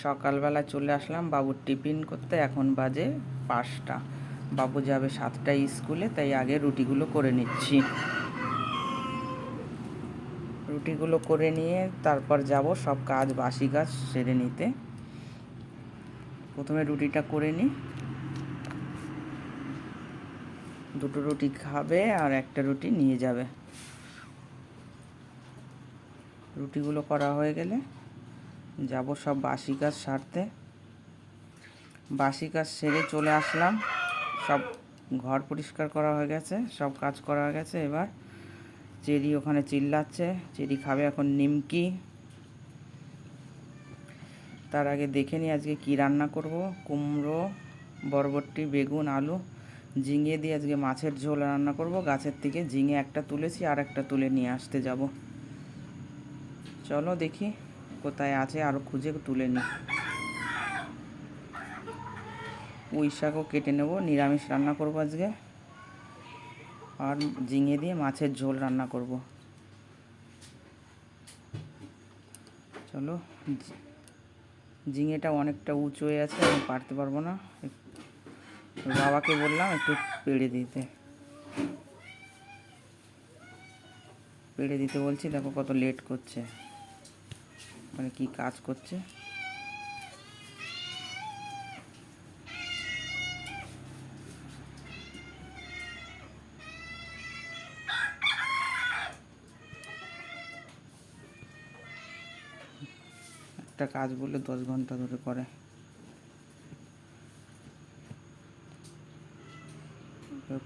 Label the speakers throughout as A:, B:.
A: সকালবেলা চলে আসলাম বাবুর টিফিন করতে। এখন বাজে 5টা। বাবু যাবে 7টায় স্কুলে, তাই আগে রুটিগুলো করে নিচ্ছি। রুটিগুলো করে নিয়ে তারপর যাব সব কাজ, বাসি কাজ সেরে নিতে। প্রথমে রুটিটা করে নিই। 2টো রুটি খাবে আর একটা রুটি নিয়ে যাবে। রুটিগুলো করা হয়ে গেলে যাব সব বাসি কাজ সারতে। বাসি কাজ সেরে চলে আসলাম। সব ঘর পরিষ্কার করা হয়ে গেছে, সব কাজ করা হয়ে গেছে। এবার চেরি ওখানে চিল্লাচ্ছে, চেরি খাবে এখন নিমকি। তার আগে দেখে নিই আজকে কি রান্না করব। কুমড়ো, বরবটি, বেগুন, আলু, ঝিঙে দিয়ে আজকে মাছের ঝোল রান্না করব। গাছের থেকে ঝিঙে একটা তুলেছি, আর একটা তুলে নিয়ে আসতে যাব। চলো দেখি কোথায় আছে, আরও খুঁজে তুলে নিই। পুঁই শাকও কেটে নেব, নিরামিষ রান্না করব আজকে। আর ঝিঙে দিয়ে মাছের ঝোল রান্না করব। চলো, ঝিঙেটা অনেকটা উঁচু হয়ে আছে, আমি পারতে পারবো না। বাবাকে বললাম একটু পেড়ে দিতে বলছি। দেখো কত লেট করছে, মানে কি কাজ করছে। একটা কাজ বললে 10 ঘন্টা ধরে করে।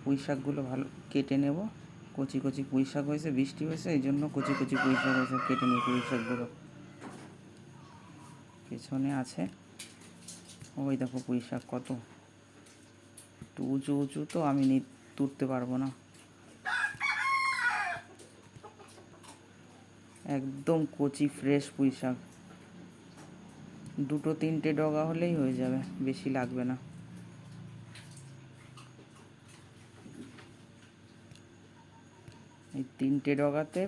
A: পুঁই শাকগুলো ভালো কেটে নেব। কচি কচি পুঁই শাক হয়েছে, বৃষ্টি হয়েছে, এই জন্য কচি কচি পুঁই শাক হয়েছে। কেটে নিই পুঁই শাকগুলো। পেছনে আছে, ওই দেখো পুঁই শাক কত একটু উঁচু উঁচু, তো আমি তুলতে পারবো না। একদম কচি ফ্রেশ পুঁই শাক। 2-3টে ডগা হলেই হয়ে যাবে, বেশি লাগবে না। এই 3টে ডগাতে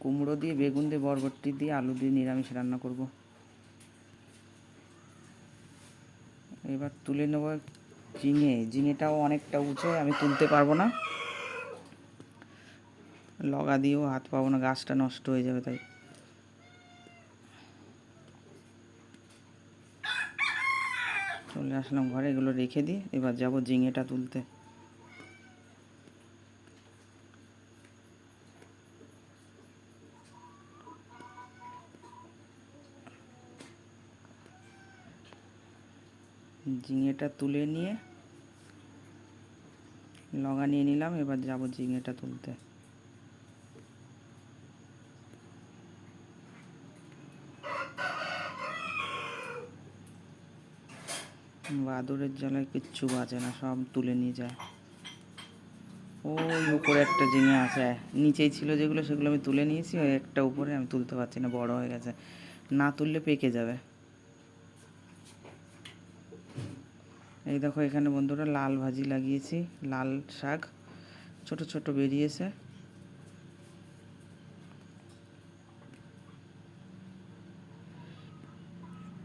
A: কুমড়ো দিয়ে, বেগুন দিয়ে, বরবটি দিয়ে, আলু দিয়ে নিরামিষ রান্না করব। এবার তুলে নেব ঝিঙেটাও অনেকটা উঁচু, আমি তুলতে পারবো না। লগা দিয়েও হাত পাবো না, গাছটা নষ্ট হয়ে যাবে। তাই চলে আসলাম ঘরে, এগুলো রেখে দিই। এবার যাব ঝিঙেটা তুলতে। ঝিঙেটা তুলে নিয়ে লগা নিয়ে নিলাম। এবার যাব ঝিঙেটা তুলতে। বাদুড়ের জ্বালায় কিচ্ছু বাঁচে না, সব তুলে নিয়ে যায়। ওই উপরে একটা ঝিঙে আছে, নিচেই ছিল যেগুলো সেগুলো আমি তুলে নিয়েছি। ওই একটা উপরে আমি তুলতে পারছি না, বড় হয়ে গেছে, না তুললে পেকে যাবে। এই দেখো এখানে বন্ধুরা লাল ভাজি লাগিয়েছি, লাল শাক ছোট ছোট বেরিয়েছে।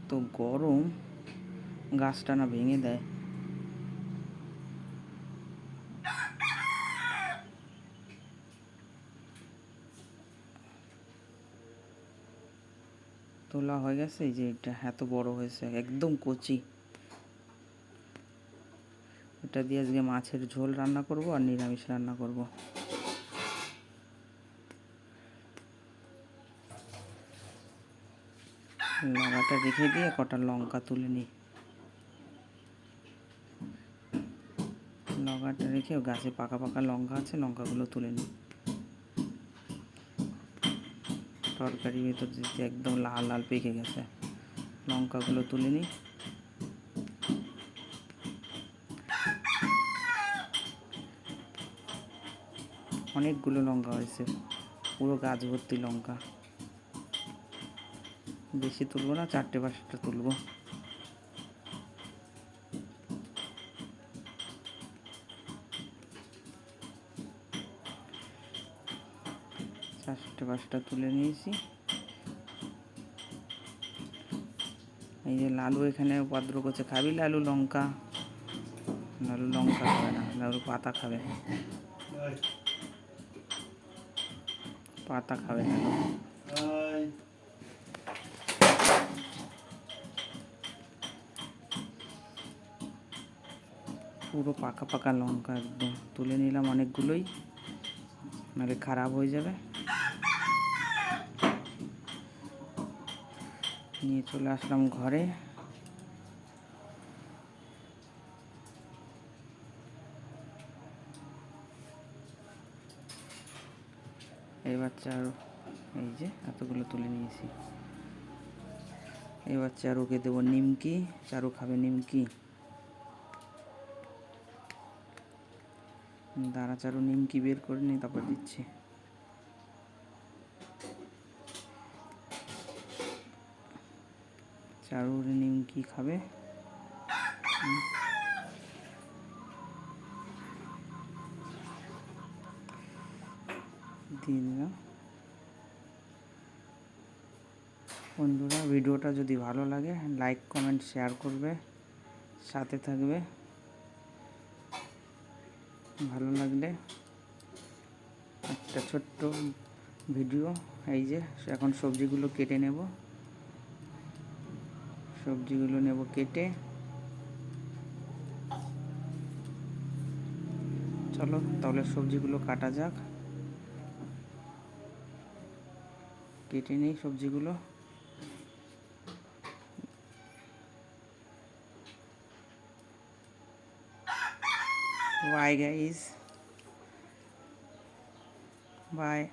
A: তো গরম, গাছটা না ভেঙে দেয়। তোলা হয়ে গেছে। এই যে এটা এত বড় হয়েছে, একদম কচি। এটা দিয়ে আজকে মাছের ঝোল রান্না করব আর নিরামিষ রান্না করব। লঙ্কাটা রেখে দিয়ে কটা লঙ্কা তুলে নিই। লঙ্কাটা রেখে গাছে পাকা পাকা লঙ্কা আছে, লঙ্কাগুলো তুলে নিই। তরকারির ভেতর দিতে একদম লাল লাল পেকে গেছে, লঙ্কাগুলো তুলে নিই। অনেকগুলো লঙ্কা হয়েছে, পুরো গাছ ভর্তি লঙ্কা। বেশি তুলবো না, 4টে-5টা তুলবো। চারটে 5টা তুলে নিয়েছি। এই যে লালু এখানে উপদ্র করছে, খাবি লালু লঙ্কা? লালু লঙ্কা খাবে না, লালু পাতা খাবে, পাতা খাবে লালু। পুরো পাকা পাকা লঙ্কা একদম তুলে নিলাম অনেকগুলোই, নাহলে খারাপ হয়ে যাবে। নিয়ে চলে আসলাম ঘরে। এবার চারু, এই যে এতগুলো তুলে নিয়েছি। এবার চারুকে দেবো নিমকি, চারু খাবে নিমকি। দাঁড়া, চারু নিমকি বের করে নি, তারপর দিচ্ছি। চারুর নিমকি খাবে। দিয়ে দিলাম। বন্ধুরা, ভিডিওটা যদি ভালো লাগে লাইক কমেন্ট শেয়ার করবে, সাথে থাকবে। ভালো লাগলে একটা ছোট্ট ভিডিও। এই যে এখন সবজিগুলো কেটে নেব, সবজিগুলো নেব কেটে। চলো তাহলে সবজিগুলো কাটা যাক, কেটে নেই সবজিগুলো। Bye guys, bye.